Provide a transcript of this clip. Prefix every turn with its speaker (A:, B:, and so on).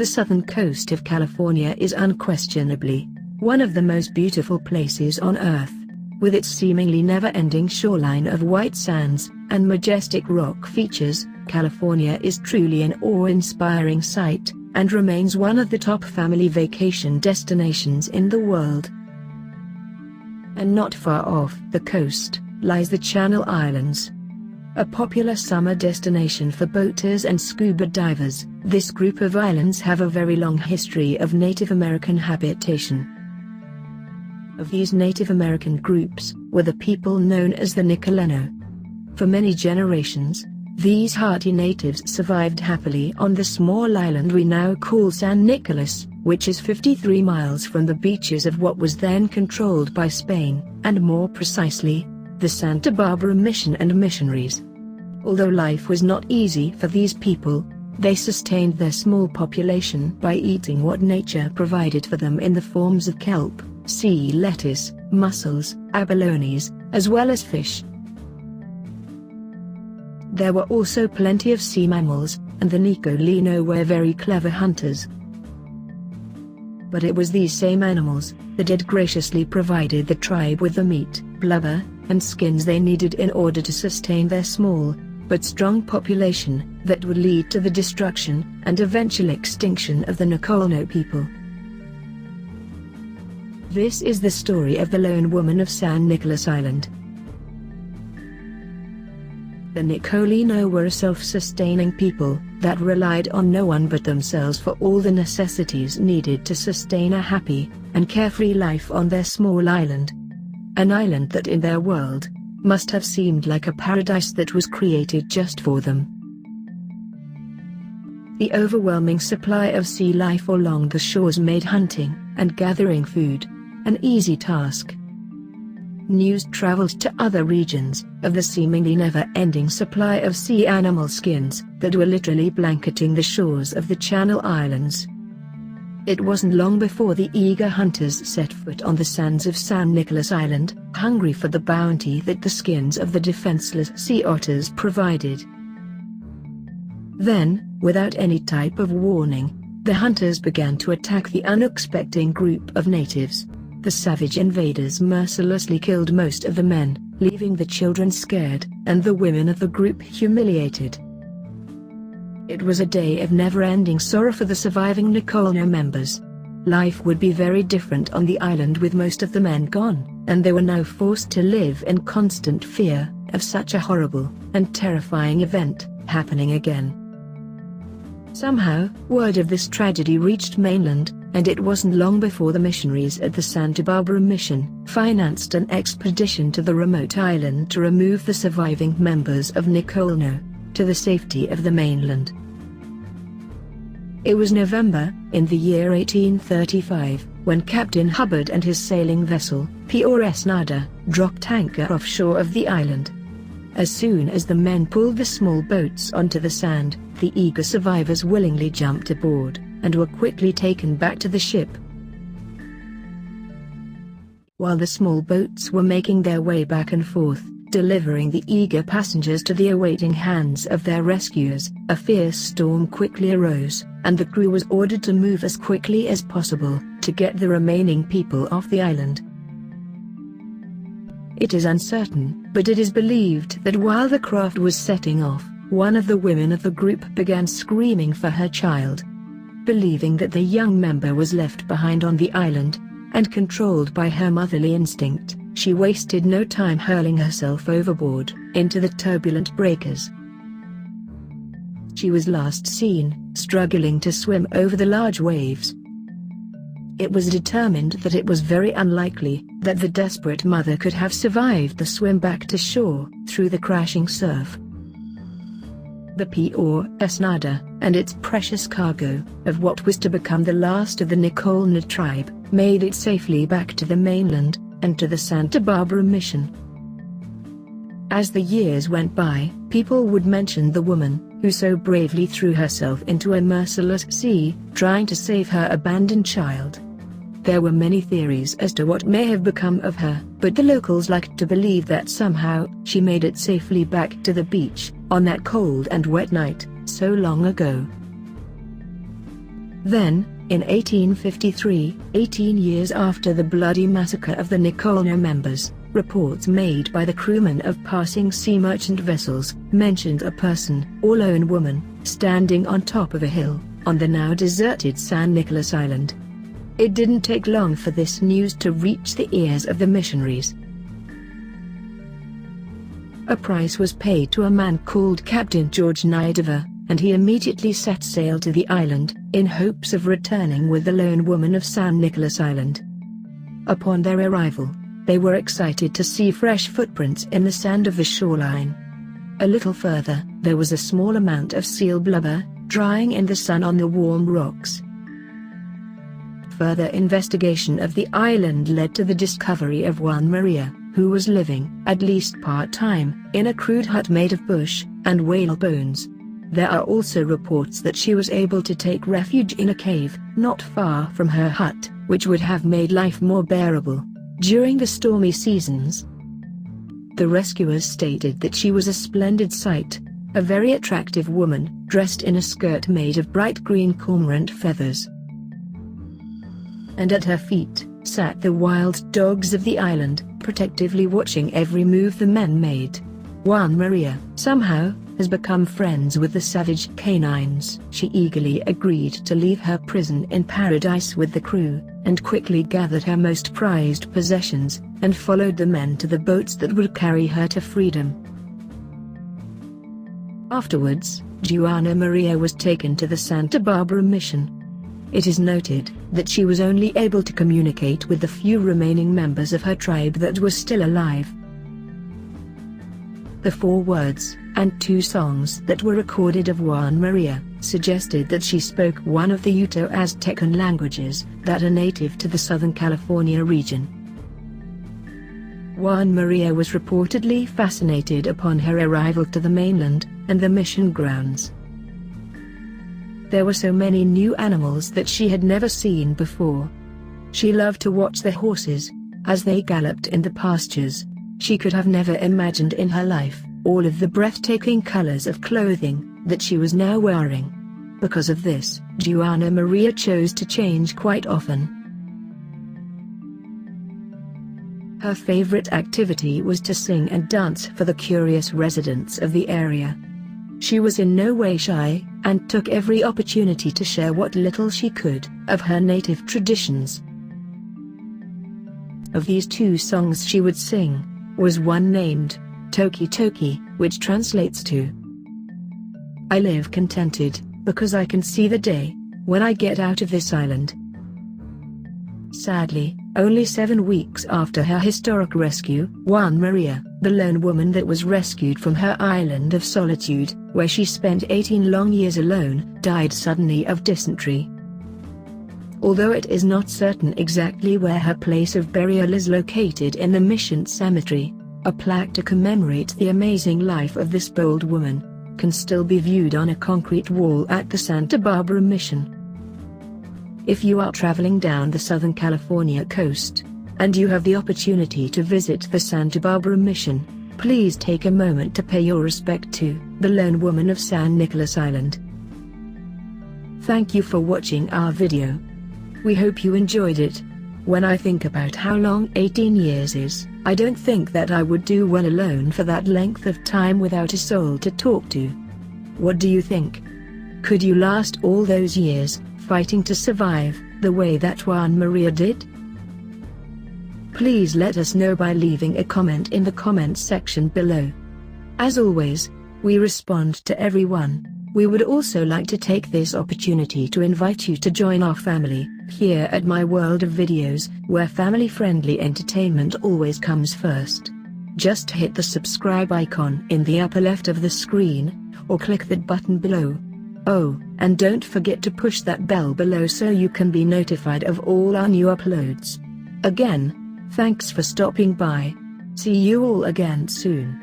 A: the southern coast of California is unquestionably one of the most beautiful places on Earth. With its seemingly never-ending shoreline of white sands and majestic rock features, California is truly an awe-inspiring sight, and remains one of the top family vacation destinations in the world. And not far off the coast lies the Channel Islands. A popular summer destination for boaters and scuba divers, this group of islands have a very long history of Native American habitation. Of these Native American groups were the people known as the Nicoleno. For many generations, these hardy natives survived happily on the small island we now call San Nicolas, which is 53 miles from the beaches of what was then controlled by Spain, and more precisely, the Santa Barbara Mission and missionaries. Although life was not easy for these people, they sustained their small population by eating what nature provided for them in the forms of kelp, sea lettuce, mussels, abalones, as well as fish. There were also plenty of sea mammals, and the Nicoleno were very clever hunters. But it was these same animals that had graciously provided the tribe with the meat, blubber, and skins they needed in order to sustain their small, but strong population that would lead to the destruction and eventual extinction of the Nicoleno people. This is the story of the lone woman of San Nicolas Island. The Nicoleno were a self-sustaining people that relied on no one but themselves for all the necessities needed to sustain a happy and carefree life on their small island. An island that in their world must have seemed like a paradise that was created just for them. The overwhelming supply of sea life along the shores made hunting and gathering food an easy task. News traveled to other regions of the seemingly never-ending supply of sea animal skins that were literally blanketing the shores of the Channel Islands. It wasn't long before the eager hunters set foot on the sands of San Nicolas Island, hungry for the bounty that the skins of the defenseless sea otters provided. Then, without any type of warning, the hunters began to attack the unsuspecting group of natives. The savage invaders mercilessly killed most of the men, leaving the children scared, and the women of the group humiliated. It was a day of never-ending sorrow for the surviving Nicoleno members. Life would be very different on the island with most of the men gone, and they were now forced to live in constant fear of such a horrible and terrifying event happening again. Somehow, word of this tragedy reached mainland, and it wasn't long before the missionaries at the Santa Barbara Mission financed an expedition to the remote island to remove the surviving members of Nicoleno to the safety of the mainland. It was November, in the year 1835, when Captain Hubbard and his sailing vessel, P.R.S. Nada, dropped anchor offshore of the island. As soon as the men pulled the small boats onto the sand, the eager survivors willingly jumped aboard, and were quickly taken back to the ship. While the small boats were making their way back and forth, delivering the eager passengers to the awaiting hands of their rescuers, a fierce storm quickly arose, and the crew was ordered to move as quickly as possible to get the remaining people off the island. It is uncertain, but it is believed that while the craft was setting off, one of the women of the group began screaming for her child. Believing that the young member was left behind on the island, and controlled by her motherly instinct, she wasted no time hurling herself overboard into the turbulent breakers. She was last seen struggling to swim over the large waves. It was determined that it was very unlikely that the desperate mother could have survived the swim back to shore through the crashing surf. The P.R.S. Nada, and its precious cargo of what was to become the last of the Nicoleno tribe, made it safely back to the mainland, and to the Santa Barbara Mission. As the years went by, people would mention the woman who so bravely threw herself into a merciless sea, trying to save her abandoned child. There were many theories as to what may have become of her, but the locals liked to believe that somehow she made it safely back to the beach on that cold and wet night so long ago. Then, in 1853, 18 years after the bloody massacre of the Nicolas members, reports made by the crewmen of passing sea merchant vessels mentioned a person, or lone woman, standing on top of a hill, on the now deserted San Nicolas Island. It didn't take long for this news to reach the ears of the missionaries. A price was paid to a man called Captain George Nidever, and he immediately set sail to the island, in hopes of returning with the lone woman of San Nicolas Island. Upon their arrival, they were excited to see fresh footprints in the sand of the shoreline. A little further, there was a small amount of seal blubber, drying in the sun on the warm rocks. Further investigation of the island led to the discovery of Juana Maria, who was living, at least part-time, in a crude hut made of bush and whale bones. There are also reports that she was able to take refuge in a cave, not far from her hut, which would have made life more bearable during the stormy seasons. The rescuers stated that she was a splendid sight, a very attractive woman, dressed in a skirt made of bright green cormorant feathers. And at her feet sat the wild dogs of the island, protectively watching every move the men made. Juana Maria, somehow, has become friends with the savage canines. She eagerly agreed to leave her prison in paradise with the crew, and quickly gathered her most prized possessions, and followed the men to the boats that would carry her to freedom. Afterwards, Juana Maria was taken to the Santa Barbara mission. It is noted that she was only able to communicate with the few remaining members of her tribe that were still alive. The 4 words and 2 songs that were recorded of Juana Maria suggested that she spoke one of the Uto-Aztecan languages that are native to the Southern California region. Juana Maria was reportedly fascinated upon her arrival to the mainland and the mission grounds. There were so many new animals that she had never seen before. She loved to watch the horses as they galloped in the pastures. She could have never imagined in her life all of the breathtaking colors of clothing that she was now wearing. Because of this, Juana Maria chose to change quite often. Her favorite activity was to sing and dance for the curious residents of the area. She was in no way shy, and took every opportunity to share what little she could of her native traditions. Of these 2 songs she would sing was one named Toki Toki, which translates to "I live contented, because I can see the day when I get out of this island." Sadly, only 7 weeks after her historic rescue, Juana Maria, the lone woman that was rescued from her island of solitude, where she spent 18 long years alone, died suddenly of dysentery. Although it is not certain exactly where her place of burial is located in the mission cemetery, a plaque to commemorate the amazing life of this bold woman can still be viewed on a concrete wall at the Santa Barbara mission. If you are traveling down the Southern California coast, and you have the opportunity to visit the Santa Barbara mission, please take a moment to pay your respect to the lone woman of San Nicolas Island. Thank you for watching our video. We hope you enjoyed it. When I think about how long 18 years is, I don't think that I would do well alone for that length of time without a soul to talk to. What do you think? Could you last all those years, fighting to survive, the way that Juana Maria did? Please let us know by leaving a comment in the comments section below. As always, we respond to everyone. We would also like to take this opportunity to invite you to join our family, here at My World of Videos, where family-friendly entertainment always comes first. Just hit the subscribe icon in the upper left of the screen, or click that button below. Oh, and don't forget to push that bell below so you can be notified of all our new uploads. Again, thanks for stopping by. See you all again soon.